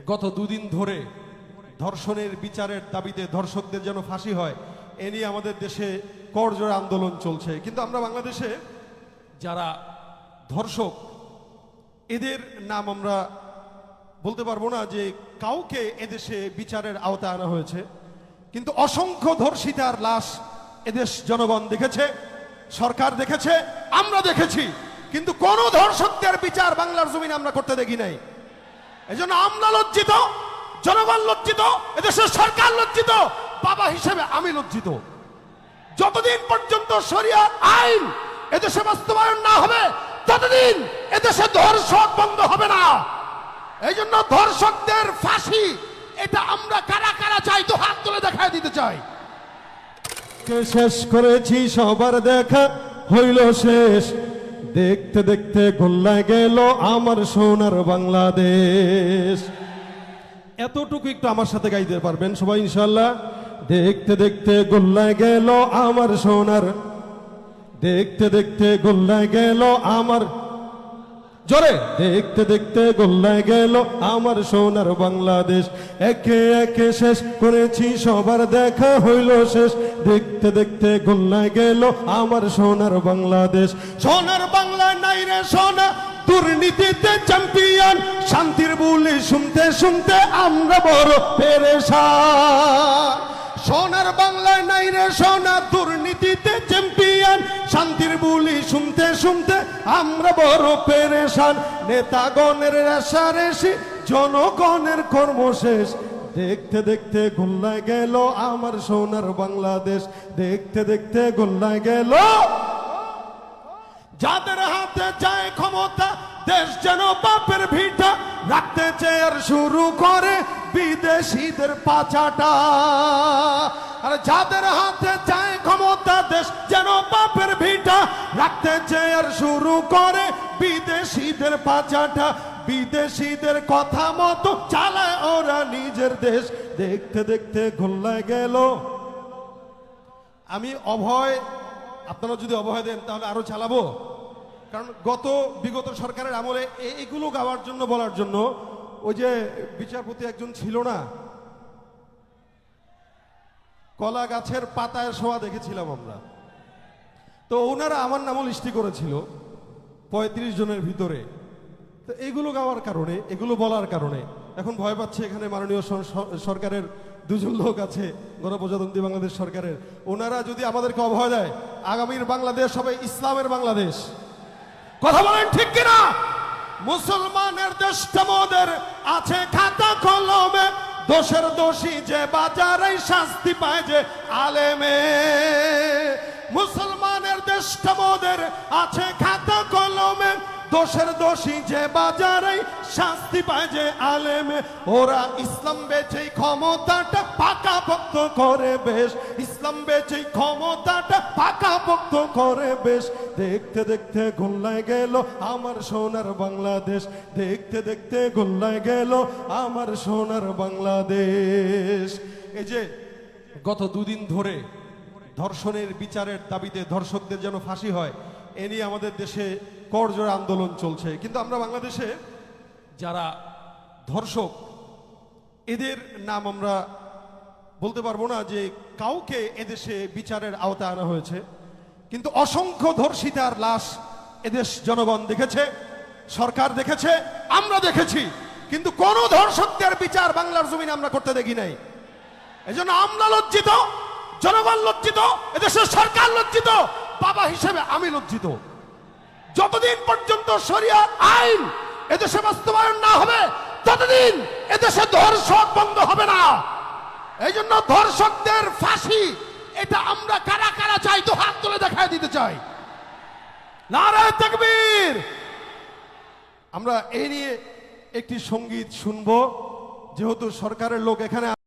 গত দুদিন ধরে ধর্ষণের বিচারের দাবিতে ধর্ষকদের যেন ফাঁসি হয় এ নিয়ে আমাদের দেশে করজোড়ে আন্দোলন চলছে। কিন্তু আমরা বাংলাদেশে যারা ধর্ষক এদের নাম আমরা বলতে পারবো না যে কাউকে এদেশে বিচারের আওতায় আনা হয়েছে, কিন্তু অসংখ্য ধর্ষিতার লাশ এদেশ জনগণ দেখেছে, সরকার দেখেছে, আমরা দেখেছি, কিন্তু কোন ধর্ষকদের বিচার বাংলার জমিনে আমরা করতে দেখি নাই। এজন্য আমরা লজ্জিত, জনগণ লজ্জিত, এদেশের সরকার লজ্জিত, বাবা হিসেবে আমি লজ্জিত। যতদিন পর্যন্ত শরিয়া আইন এদেশে বাস্তবায়ন না হবে ততদিন এদেশে ধর্ষণ বন্ধ হবে না। এই জন্য ধর্ষকদের ফাঁসি এটা আমরা কারা কারা চাই তো হাত তুলে দেখায় দিতে চাই। শেষ করেছি সবার দেখা হইল শেষ, দেখতে দেখতে গোল্লায় গেল আমার সোনার বাংলাদেশ। এতটুকু একটু আমার সাথে গাইতে পারবেন সবাই ইনশাল্লাহ? দেখতে দেখতে গোল্লায় গেল আমার সোনার, দেখতে দেখতে গোল্লায় গেল আমার, জোরে দেখতে দেখতে গোল্লায় গেল আমার সোনার বাংলাদেশ। একে একে শেষ করেছি সবার দেখা হইল শেষ, দেখতে দেখতে গোল্লায় গেল আমার সোনার বাংলাদেশ। সোনার বাংলা নাই রে সোনা, দুর্নীতিতে চ্যাম্পিয়ন, শান্তির বুলি শুনতে শুনতে আমরা বড় পেরেশান। সোনার বাংলায় নাই রে সোনা, দুর্নীতিতে চ্যাম্পিয়ন, শান্তির বুলি শুনতে শুনতে আমরা বড় পেরেশান। নেতাগণের রেশারেশি, জনগণের কর্মশেষ, দেখতে দেখতে গোল্লায় গেল আমার সোনার বাংলাদেশ। দেখতে দেখতে গোল্লায় গেল যাদের হাতে যায় ক্ষমতা, দেশ যেন বাপের ভিটা, রাখতে চেয়ার শুরু করে বিদেশিদের পাচাটা। আর যাদের হাতে যায় ক্ষমতা, দেশ যেন বাপের ভিটা, রাখতে চেয়ার শুরু করে বিদেশিদের পাচাটা। বিদেশিদের কথা মতো চালায় ওরা নিজের দেশ। দেখতে দেখতে গোল্লায় গেল। আমি অভয়, আপনারা যদি অভয় দেন তাহলে আরো চালাবো, কারণ বিগত সরকারের আমলে এইগুলো গাওয়ার জন্য বলার জন্য ওই যে বিচারপতি একজন ছিল না, কলা গাছের পাতায় শোয়া দেখেছিলাম আমরা, তো ওনারা আমার নামও লিস্টি করেছিল 35 জনের ভিতরে। তো এইগুলো গাওয়ার কারণে, এগুলো বলার কারণে এখন ভয় পাচ্ছে এখানে মাননীয় সরকারের দুজন লোক আছে, গণপ্রজাতন্ত্রী বাংলাদেশ সরকারের, ওনারা যদি আমাদেরকে অভয় দেয় আগামীর বাংলাদেশ হবে ইসলামের বাংলাদেশ। কথা বলেন ঠিক কিনা? মুসলমানের দেশটা মোদের আছে খাতা কলমে, দোষের দোষী যে বাজারে শাস্তি পায় যে আলেমে। মুসলমানের দেশটা মোদের আছে খাতা কলমে, দোষের দোষী যে বাজারে শাস্তি পায় যে আলেমে। ওরা ইসলাম বেচে ক্ষমতাটা পাকাপোক্ত করে বেশ, ইসলাম বেচে ক্ষমতাটা পাকাপোক্ত করে বেশ। দেখতে দেখতে গোল্লায় গেল আমার সোনার বাংলাদেশ, দেখতে দেখতে গোল্লায় গেল আমার সোনার বাংলাদেশ। এই যে গত দুদিন ধরে ধর্ষণের বিচারের দাবিতে ধর্ষকদের যেন ফাঁসি হয় এ নিয়ে আমাদের দেশে করজোড়ে আন্দোলন চলছে। কিন্তু আমরা বাংলাদেশে যারা ধর্ষক এদের নাম আমরা বলতে পারবো না যে কাউকে এদেশে বিচারের আওতায় আনা হয়েছে, কিন্তু অসংখ্য ধর্ষিতার লাশ এদেশ জনগণ দেখেছে, সরকার দেখেছে, আমরা দেখেছি, কিন্তু কোন ধর্ষকদের বিচার বাংলার জমিনে আমরা করতে দেখি নাই। এজন্য আমরা লজ্জিত, জনগণ লজ্জিত, এদেশের সরকার লজ্জিত, বাবা হিসেবে আমি লজ্জিত। যতদিন পর্যন্ত শরিয়া আইন এদেশে বাস্তবায়ন না হবে ততদিন এদেশে ধর্ষণ বন্ধ হবে না। এই জন্য ধর্ষকদের ফাঁসি এটা আমরা কারা কারা চাই তো হাত তুলে দেখায় দিতে চাই। নারায়ে তাকবীর। আমরা এই নিয়ে একটি সঙ্গীত শুনবো, যেহেতু সরকারের লোক এখানে